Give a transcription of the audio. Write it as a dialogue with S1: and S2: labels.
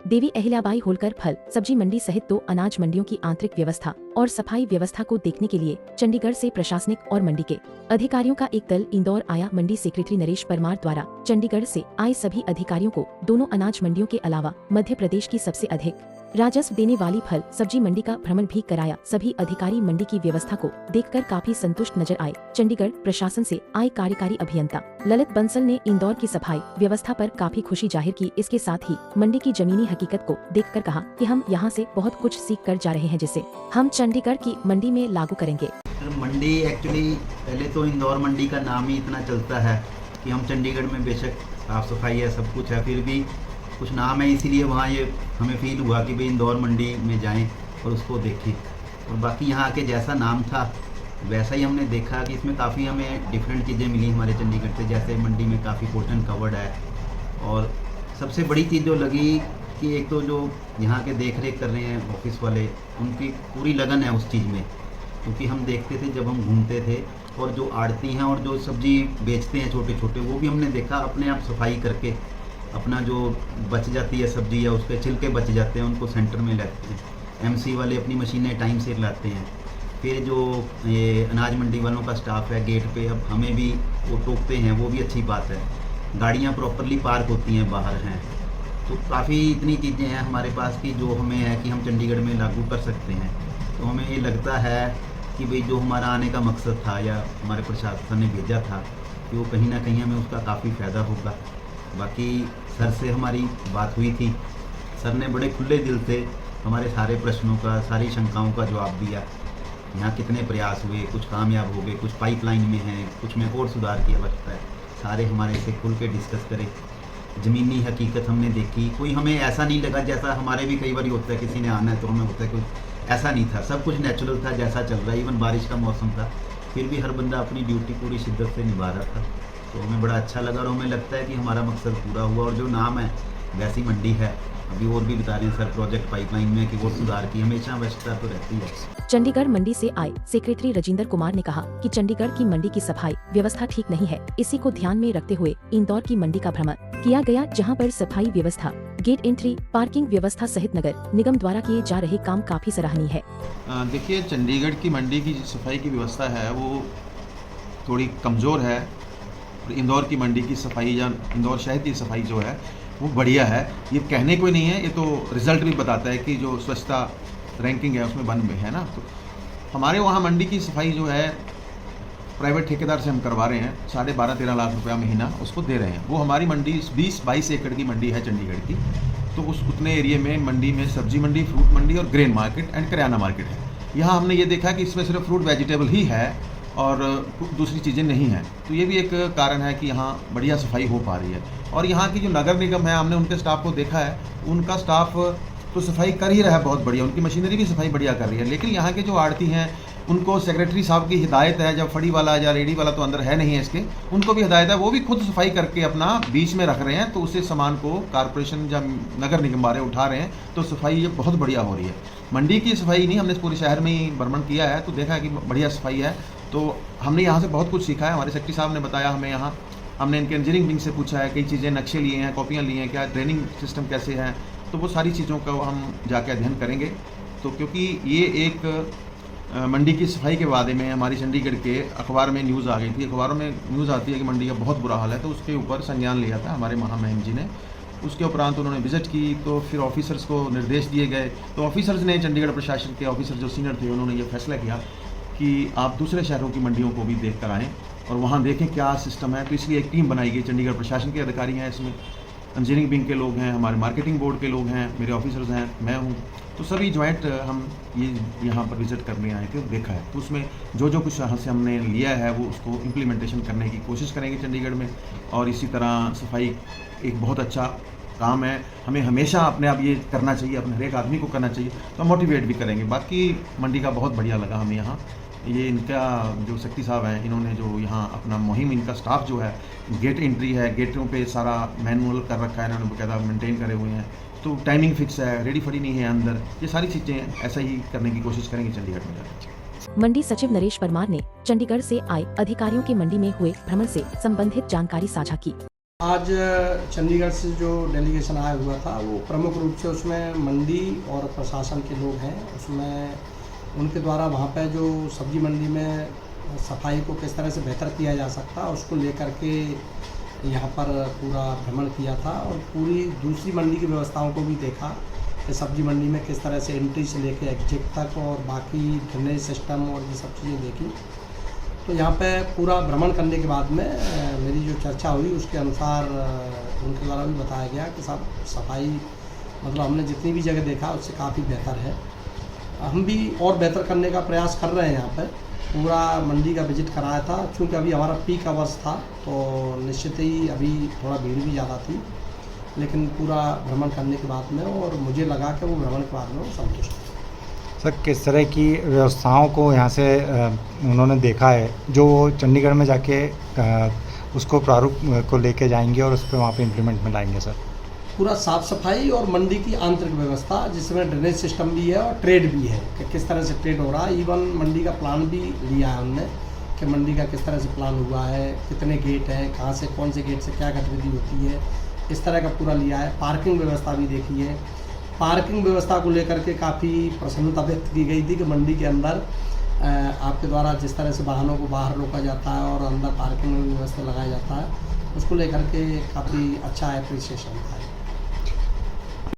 S1: देवी अहिल्याबाई होलकर फल सब्जी मंडी सहित 2 अनाज मंडियों की आंतरिक व्यवस्था और सफाई व्यवस्था को देखने के लिए चंडीगढ़ से प्रशासनिक और मंडी के अधिकारियों का एक दल इंदौर आया। मंडी सेक्रेटरी नरेश परमार द्वारा चंडीगढ़ से आए सभी अधिकारियों को दोनों अनाज मंडियों के अलावा मध्य प्रदेश की सबसे अधिक राजस्व देने वाली फल सब्जी मंडी का भ्रमण भी कराया। सभी अधिकारी मंडी की व्यवस्था को देखकर काफी संतुष्ट नजर आए। चंडीगढ़ प्रशासन से आए कार्यकारी अभियंता ललित बंसल ने इंदौर की सफाई व्यवस्था पर काफी खुशी जाहिर की। इसके साथ ही मंडी की जमीनी हकीकत को देखकर कहा कि हम यहाँ से बहुत कुछ सीख कर जा रहे हैं, जिसे हम चंडीगढ़ की मंडी में लागू करेंगे।
S2: मंडी एक्चुअली पहले तो इंदौर मंडी का नाम ही इतना चलता है कि हम चंडीगढ़ में बेशक साफ सफाई है, सब कुछ है, फिर भी कुछ नाम है, इसीलिए वहाँ ये हमें फील हुआ कि भाई इंदौर मंडी में जाएं और उसको देखें। और बाकी यहाँ आके जैसा नाम था वैसा ही हमने देखा कि इसमें काफ़ी हमें डिफरेंट चीज़ें मिली हमारे चंडीगढ़ से। जैसे मंडी में काफ़ी पोर्शन कवर्ड है, और सबसे बड़ी चीज़ जो लगी कि एक तो जो यहाँ के देख रेख कर रहे हैं ऑफिस वाले, उनकी पूरी लगन है उस चीज़ में। क्योंकि हम देखते थे जब हम घूमते थे, और जो आड़ती हैं और जो सब्जी बेचते हैं छोटे छोटे, वो भी हमने देखा अपने आप सफाई करके अपना जो बच जाती है सब्जी या उसके छिलके बच जाते हैं उनको सेंटर में लाते हैं। एमसी वाले अपनी मशीनें टाइम से लाते हैं। फिर जो ये अनाज मंडी वालों का स्टाफ है गेट पे, अब हमें भी वो टोकते हैं, वो भी अच्छी बात है। गाड़ियाँ प्रॉपरली पार्क होती हैं, बाहर हैं, तो काफ़ी इतनी चीज़ें हैं हमारे पास कि जो हमें है कि हम चंडीगढ़ में लागू कर सकते हैं। तो हमें ये लगता है कि भाई जो हमारा आने का मकसद था या हमारे प्रशासन ने भेजा था कि वो कहीं ना कहीं हमें उसका काफ़ी फ़ायदा होगा। बाकी सर से हमारी बात हुई थी, सर ने बड़े खुले दिल से हमारे सारे प्रश्नों का, सारी शंकाओं का जवाब दिया। यहाँ कितने प्रयास हुए, कुछ कामयाब हो गए, कुछ पाइपलाइन में हैं, कुछ में और सुधार की आवश्यकता है, सारे हमारे से खुल के डिस्कस करें। ज़मीनी हकीकत हमने देखी, कोई हमें ऐसा नहीं लगा जैसा हमारे भी कई बार होता है, किसी ने आना है तो हमें होता है, कोई ऐसा नहीं था, सब कुछ नेचुरल था जैसा चल रहा है। इवन बारिश का मौसम था, फिर भी हर बंदा अपनी ड्यूटी पूरी शिद्दत से निभा रहा था। तो हमें बड़ा अच्छा लगा और हमें लगता है कि हमारा मकसद पूरा हुआ। और जो नाम है वैसी मंडी है, अभी और भी बता रहे हैं सर प्रोजेक्ट पाइपलाइन में कि वो सुधार की हमेशा आवश्यकता तो रहती है।
S1: चंडीगढ़ मंडी से आए सेक्रेटरी राजेंद्र कुमार ने कहा कि चंडीगढ़ की मंडी की सफाई व्यवस्था ठीक नहीं है। इसी को ध्यान में रखते हुए इंदौर की मंडी का भ्रमण किया गया, जहां पर सफाई व्यवस्था, गेट एंट्री, पार्किंग व्यवस्था सहित नगर निगम द्वारा किए जा रहे काम काफी सराहनीय है।
S3: देखिए, चंडीगढ़ की मंडी की सफाई की व्यवस्था है वो थोड़ी कमज़ोर है, और इंदौर की मंडी की सफाई या इंदौर शहर की सफाई जो है वो बढ़िया है। ये कहने को ही नहीं है, ये तो रिज़ल्ट भी बताता है कि जो स्वच्छता रैंकिंग है उसमें वन में है ना। तो हमारे वहाँ मंडी की सफाई जो है प्राइवेट ठेकेदार से हम करवा रहे हैं, 12.5-13 लाख रुपया महीना उसको दे रहे हैं। वो हमारी मंडी 20-22 एकड़ की मंडी है चंडीगढ़ की। तो उस उतने एरिए में मंडी में सब्जी मंडी, फ्रूट मंडी और grain market and kirana market है। यहाँ हमने ये देखा कि इसमें सिर्फ फ्रूट वेजिटेबल ही है और दूसरी चीज़ें नहीं हैं। तो ये भी एक कारण है कि यहाँ बढ़िया सफाई हो पा रही है। और यहाँ की जो नगर निगम है, हमने उनके स्टाफ को देखा है, उनका स्टाफ तो सफाई कर ही रहा है बहुत बढ़िया, उनकी मशीनरी भी सफाई बढ़िया कर रही है। लेकिन यहाँ के जो आड़ती हैं उनको सेक्रेटरी साहब की हिदायत है, जब फड़ी वाला या रेडी वाला तो अंदर है नहीं है इसके, उनको भी हिदायत है, वो भी खुद सफाई करके अपना बीच में रख रहे हैं। तो उससे सामान को कारपोरेशन या नगर निगम वाले उठा रहे हैं, तो सफाई ये बहुत बढ़िया हो रही है। मंडी की सफाई नहीं, हमने पूरे शहर में ही भ्रमण किया है तो देखा है कि बढ़िया सफाई है। तो हमने यहाँ से बहुत कुछ सीखा है। हमारे सेक्रेटरी साहब ने बताया हमें, यहाँ हमने इनके इंजीनियरिंग विंग से पूछा है, कई चीज़ें नक्शे लिए हैं, कॉपियाँ लिए हैं, क्या ट्रेनिंग सिस्टम कैसे है, तो वो सारी चीज़ों का हम जाके अध्ययन करेंगे। तो क्योंकि ये एक मंडी की सफाई के बारे में हमारी चंडीगढ़ के अखबार में न्यूज़ आ गई थी, अखबारों में न्यूज़ आती है कि मंडी का बहुत बुरा हाल है, तो उसके ऊपर संज्ञान लिया था हमारे महामहिम जी ने। उसके उपरांत उन्होंने विजिट की, तो फिर ऑफिसर्स को निर्देश दिए गए। तो ऑफिसर्स ने, चंडीगढ़ प्रशासन के ऑफिसर जो सीनियर थे, उन्होंने ये फैसला किया कि आप दूसरे शहरों की मंडियों को भी देख कर आएँ और वहाँ देखें क्या सिस्टम है। तो इसलिए एक टीम बनाई गई, चंडीगढ़ प्रशासन के अधिकारी हैं इसमें, इंजीनियरिंग विंग के लोग हैं, हमारे मार्केटिंग बोर्ड के लोग हैं, मेरे ऑफिसर्स हैं, मैं हूँ। तो सभी ज्वाइंट हम ये यहाँ पर विजिट करने आए थे, देखा है। तो उसमें जो जो कुछ यहाँ से हमने लिया है वो उसको इम्प्लीमेंटेशन करने की कोशिश करेंगे चंडीगढ़ में। और इसी तरह सफाई एक बहुत अच्छा काम है, हमें हमेशा अपने आप ये करना चाहिए, अपने हर एक आदमी को करना चाहिए, तो मोटिवेट भी करेंगे। बाकी मंडी का बहुत बढ़िया लगा हमें यहाँ। ये इनका जो सेक्रेटरी साहब हैं, इन्होंने जो यहाँ अपना मुहिम, इनका स्टाफ जो है, गेट एंट्री है, गेटों पे सारा मैनुअल कर रखा है, इन्होंने बकायदा मेंटेन करे हुए हैं। तो टाइमिंग फिक्स है, रेडी फड़ी नहीं है अंदर, ये सारी चीज़ें ऐसा ही करने की कोशिश करेंगे चंडीगढ़ में।
S1: मंडी सचिव नरेश परमार ने चंडीगढ़ से आए अधिकारियों के मंडी में हुए भ्रमण से संबंधित जानकारी साझा की।
S4: आज चंडीगढ़ से जो डेलीगेशन आया हुआ था वो प्रमुख रूप से उसमें मंडी और प्रशासन के लोग हैं। उसमें उनके द्वारा वहाँ पे जो सब्जी मंडी में सफाई को किस तरह से बेहतर किया जा सकता उसको लेकर के यहाँ पर पूरा भ्रमण किया था और पूरी दूसरी मंडी की व्यवस्थाओं को भी देखा कि सब्जी मंडी में किस तरह से एंट्री से लेके एग्जिट तक और बाकी ड्रेनेज सिस्टम और ये सब चीज़ें देखी। तो यहाँ पे पूरा भ्रमण करने के बाद में मेरी जो चर्चा हुई उसके अनुसार उनके द्वारा भी बताया गया कि सब सफाई मतलब हमने जितनी भी जगह देखा उससे काफ़ी बेहतर है। हम भी और बेहतर करने का प्रयास कर रहे हैं। यहाँ पे पूरा मंडी का विजिट कराया था, चूँकि अभी हमारा पीक आवर्स था तो निश्चित ही अभी थोड़ा भीड़ भी ज़्यादा थी, लेकिन पूरा भ्रमण करने के बाद में और मुझे लगा कि वो भ्रमण के बाद में वो संतुष्ट है।
S5: सर, किस तरह की व्यवस्थाओं को यहाँ से उन्होंने देखा है जो वो चंडीगढ़ में जाके उसको प्रारूप को लेके जाएंगे और उस पर वहाँ पे इम्प्लीमेंट में लाएंगे? सर,
S4: पूरा साफ़ सफाई और मंडी की आंतरिक व्यवस्था जिसमें ड्रेनेज सिस्टम भी है और ट्रेड भी है कि किस तरह से ट्रेड हो रहा है। इवन मंडी का प्लान भी लिया है हमने कि मंडी का किस तरह से प्लान हुआ है, कितने गेट हैं, कहाँ से कौन से गेट से क्या गतिविधि होती है, इस तरह का पूरा लिया है। पार्किंग व्यवस्था भी देखी है। पार्किंग व्यवस्था को लेकर के काफ़ी प्रसन्नता व्यक्त की गई थी कि मंडी के अंदर आपके द्वारा जिस तरह से वाहनों को बाहर रोका जाता है और अंदर पार्किंग में भी व्यवस्था लगाया जाता है, उसको लेकर के काफ़ी अच्छा एप्रिसिएशन था।